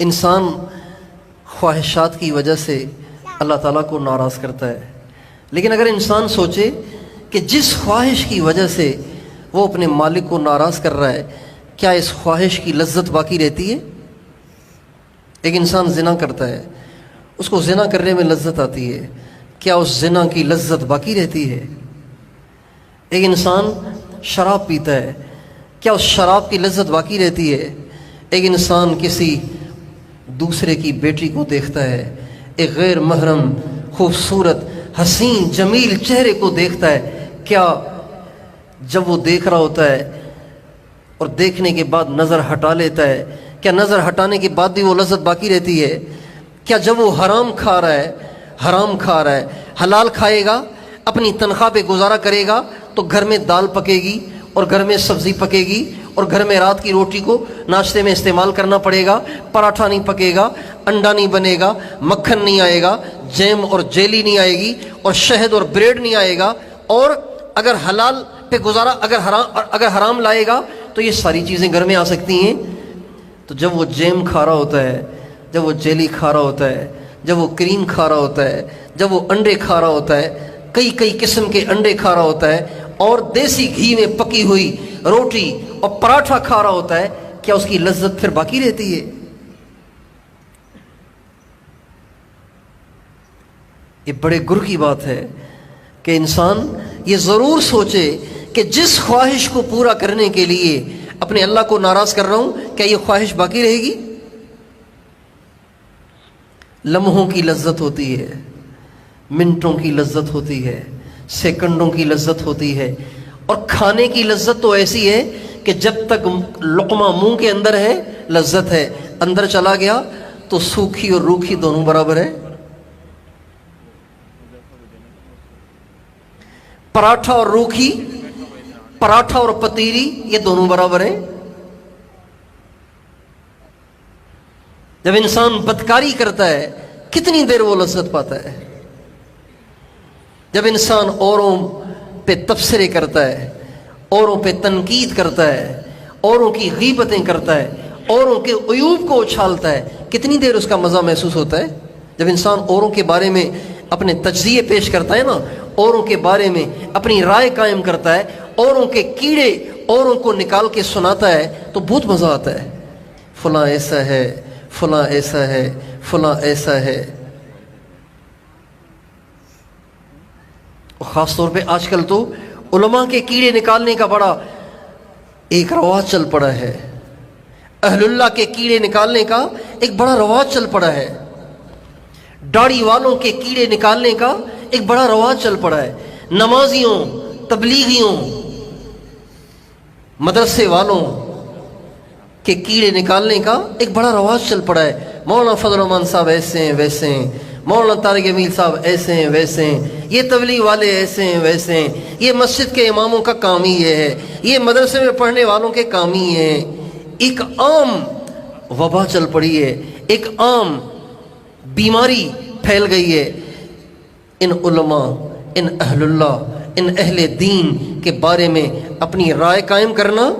انسان خواہشات کی وجہ سے اللہ تعالیٰ کو ناراض کرتا ہے، لیکن اگر انسان سوچے کہ جس خواہش کی وجہ سے وہ اپنے مالک کو ناراض کر رہا ہے، کیا اس خواہش کی لذت باقی رہتی ہے؟ ایک انسان زنا کرتا ہے، اس کو زنا کرنے میں لذت آتی ہے، کیا اس زنا کی لذت باقی رہتی ہے؟ ایک انسان شراب پیتا ہے، کیا اس شراب کی لذت باقی رہتی ہے؟ ایک انسان کسی دوسرے کی بیٹی کو دیکھتا ہے، ایک غیر محرم خوبصورت حسین جمیل چہرے کو دیکھتا ہے، کیا جب وہ دیکھ رہا ہوتا ہے اور دیکھنے کے بعد نظر ہٹا لیتا ہے، کیا نظر ہٹانے کے بعد بھی وہ لذت باقی رہتی ہے؟ کیا جب وہ حرام کھا رہا ہے حلال کھائے گا، اپنی تنخواہ پہ گزارا کرے گا تو گھر میں دال پکے گی اور گھر میں سبزی پکے گی اور گھر میں رات کی روٹی کو ناشتے میں استعمال کرنا پڑے گا، پراٹھا نہیں پکے گا، انڈا نہیں بنے گا، مکھن نہیں آئے گا، جیم اور جیلی نہیں آئے گی اور شہد اور بریڈ نہیں آئے گا، اور اگر حلال پہ گزارا اگر حرام لائے گا تو یہ ساری چیزیں گھر میں آ سکتی ہیں۔ تو جب وہ جیم کھا رہا ہوتا ہے، جب وہ جیلی کھا رہا ہوتا ہے، جب وہ کریم کھا رہا ہوتا ہے، جب وہ انڈے کھا رہا ہوتا ہے، کئی قسم کے انڈے کھا رہا ہوتا ہے اور دیسی گھی میں پکی ہوئی روٹی اور پراٹھا کھا رہا ہوتا ہے، کیا اس کی لذت پھر باقی رہتی ہے؟ یہ بڑے گر کی بات ہے کہ انسان یہ ضرور سوچے کہ جس خواہش کو پورا کرنے کے لیے اپنے اللہ کو ناراض کر رہا ہوں، کیا یہ خواہش باقی رہے گی؟ لمحوں کی لذت ہوتی ہے، منٹوں کی لذت ہوتی ہے، سیکنڈوں کی لذت ہوتی ہے، اور کھانے کی لذت تو ایسی ہے کہ جب تک لقمہ منہ کے اندر ہے لذت ہے، اندر چلا گیا تو سوکھی اور روکھی دونوں برابر ہے۔ پراٹھا اور روکھی، پراٹھا اور پتیری، یہ دونوں برابر ہیں۔ جب انسان بدکاری کرتا ہے کتنی دیر وہ لذت پاتا ہے؟ جب انسان اوروں پہ تبصرے کرتا ہے، اوروں پہ تنقید کرتا ہے، اوروں کی غیبتیں کرتا ہے، اوروں کے عیوب کو اچھالتا ہے، کتنی دیر اس کا مزہ محسوس ہوتا ہے؟ جب انسان اوروں کے بارے میں اپنے تجزیے پیش کرتا ہے نا، اوروں کے بارے میں اپنی رائے قائم کرتا ہے، اوروں کے کیڑے اوروں کو نکال کے سناتا ہے تو بہت مزہ آتا ہے۔ فلاں ایسا ہے، فلاں ایسا ہے، فلاں ایسا ہے۔ خاص طور پہ آج کل تو علماء کے کیڑے نکالنے کا بڑا ایک رواج چل پڑا ہے، اہل اللہ کے کیڑے نکالنے کا ایک بڑا رواج چل پڑا ہے، داڑھی والوں کے کیڑے نکالنے کا ایک بڑا رواج چل پڑا ہے، نمازیوں، تبلیغیوں، مدرسے والوں کے کیڑے نکالنے کا ایک بڑا رواج چل پڑا ہے۔ مولانا فضل الرحمان صاحب ایسے ہیں ویسے ہیں، مولانا طارق امیر صاحب ایسے ہیں ویسے ہیں، یہ تبلیغ والے ایسے ہیں ویسے ہیں، یہ مسجد کے اماموں کا کام ہی یہ ہے، یہ مدرسے میں پڑھنے والوں کے کام ہی یہ ہے۔ ایک عام وبا چل پڑی ہے، ایک عام بیماری پھیل گئی ہے۔ ان علماء، ان اہل اللہ، ان اہل دین کے بارے میں اپنی رائے قائم کرنا،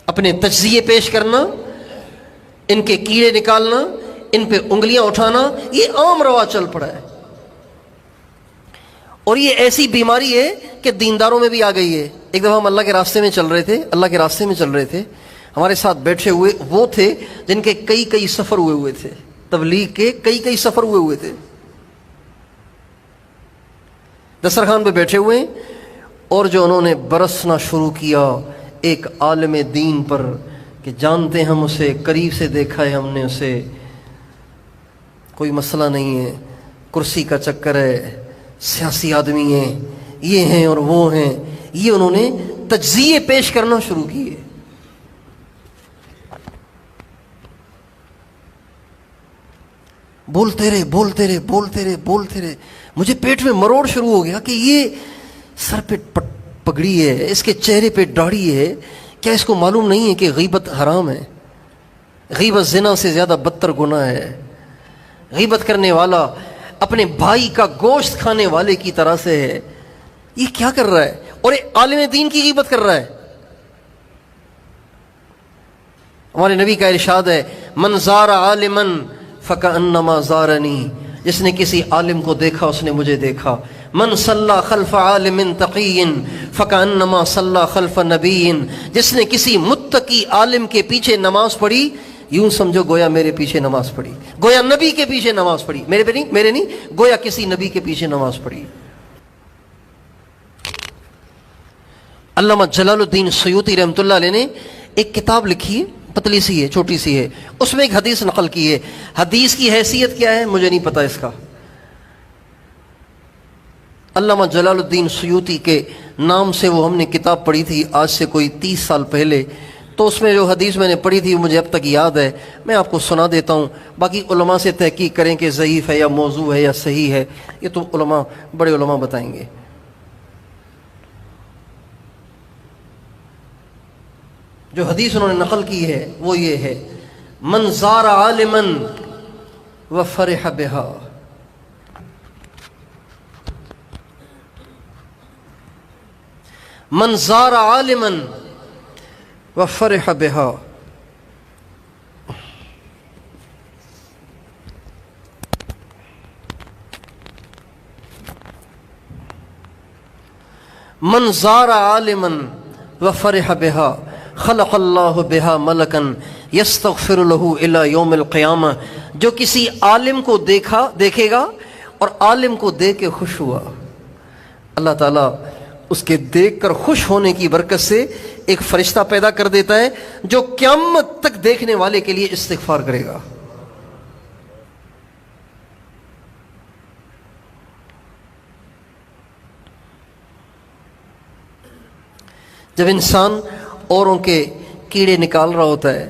اپنے تجزیے پیش کرنا، ان کے کیڑے نکالنا، ان پہ انگلیاں اٹھانا، یہ عام رواج چل پڑا ہے۔ اور یہ ایسی بیماری ہے کہ دینداروں میں بھی آ گئی ہے۔ ایک دفعہ ہم اللہ کے راستے میں چل رہے تھے، ہمارے ساتھ بیٹھے ہوئے وہ تھے جن کے کئی سفر ہوئے تھے، تبلیغ کے کئی سفر ہوئے تھے، دسترخوان پہ بیٹھے ہوئے، اور جو انہوں نے برسنا شروع کیا ایک عالم دین پر کہ جانتے ہم اسے، قریب سے دیکھا ہے ہم نے اسے، کوئی مسئلہ نہیں ہے، کرسی کا چکر ہے، سیاسی آدمی ہیں، یہ ہیں اور وہ ہیں، یہ انہوں نے تجزیے پیش کرنا شروع کیے۔ بولتے رہے، مجھے پیٹ میں مروڑ شروع ہو گیا کہ یہ سر پہ پگڑی ہے، اس کے چہرے پہ داڑھی ہے، کیا اس کو معلوم نہیں ہے کہ غیبت حرام ہے؟ غیبت زنا سے زیادہ بدتر گناہ ہے۔ غیبت کرنے والا اپنے بھائی کا گوشت کھانے والے کی طرح سے ہے۔ یہ کیا کر رہا ہے؟ اور یہ عالم دین کی غیبت کر رہا ہے۔ ہمارے نبی کا ارشاد ہے من زار عالما فکأنما زارنی، جس نے کسی عالم کو دیکھا اس نے مجھے دیکھا. من صلی خلف عالم تقی فکأنما صلی خلف نبی، جس نے کسی متقی عالم کے پیچھے نماز پڑھی یوں سمجھو گویا میرے پیچھے نماز پڑھی، گویا نبی کے پیچھے نماز پڑھی، میرے نہیں، گویا کسی نبی کے پیچھے نماز پڑھی. علامہ جلال الدین سیوطی رحمۃ اللہ علیہ نے ایک کتاب لکھی ہے، پتلی سی ہے، چھوٹی سی ہے، اس میں ایک حدیث نقل کی ہے. حدیث کی حیثیت کیا ہے مجھے نہیں پتا اس کا. علامہ جلال الدین سیوطی کے نام سے وہ ہم نے کتاب پڑھی تھی آج سے کوئی 30 سال پہلے، تو اس میں جو حدیث میں نے پڑھی تھی وہ مجھے اب تک یاد ہے، میں آپ کو سنا دیتا ہوں. باقی علماء سے تحقیق کریں کہ ضعیف ہے یا موضوع ہے یا صحیح ہے، یہ تو علماء، بڑے علماء بتائیں گے. جو حدیث انہوں نے نقل کی ہے وہ یہ ہے من زار عالما وفرح بها، من زار عالما وفرح بها، من زار عالما وفرح بها خلق اللہ بہا ملکا یستغفر لہ الی یوم القیامہ. جو کسی عالم کو دیکھے گا اور عالم کو دیکھ کے خوش ہوا، اللہ تعالیٰ اس کے دیکھ کر خوش ہونے کی برکت سے ایک فرشتہ پیدا کر دیتا ہے جو قیامت تک دیکھنے والے کے لیے استغفار کرے گا. جب انسان اوروں کے کیڑے نکال رہا ہوتا ہے،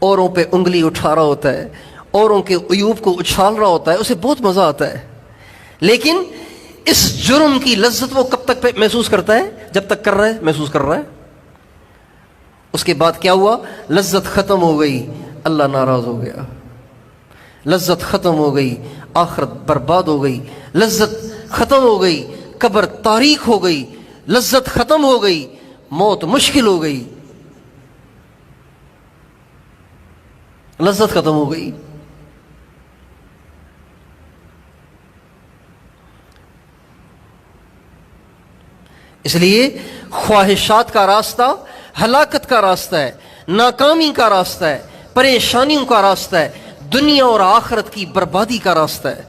اوروں پہ انگلی اٹھا رہا ہوتا ہے، اوروں کے عیوب کو اچھال رہا ہوتا ہے، اسے بہت مزہ آتا ہے. لیکن اس جرم کی لذت وہ کب تک محسوس کرتا ہے؟ جب تک کر رہا ہے محسوس کر رہا ہے. اس کے بعد کیا ہوا؟ لذت ختم ہو گئی، اللہ ناراض ہو گیا. لذت ختم ہو گئی، آخرت برباد ہو گئی. لذت ختم ہو گئی، قبر تاریک ہو گئی. لذت ختم ہو گئی، موت مشکل ہو گئی. لذت ختم ہو گئی. اس لیے خواہشات کا راستہ ہلاکت کا راستہ ہے، ناکامی کا راستہ ہے، پریشانیوں کا راستہ ہے، دنیا اور آخرت کی بربادی کا راستہ ہے.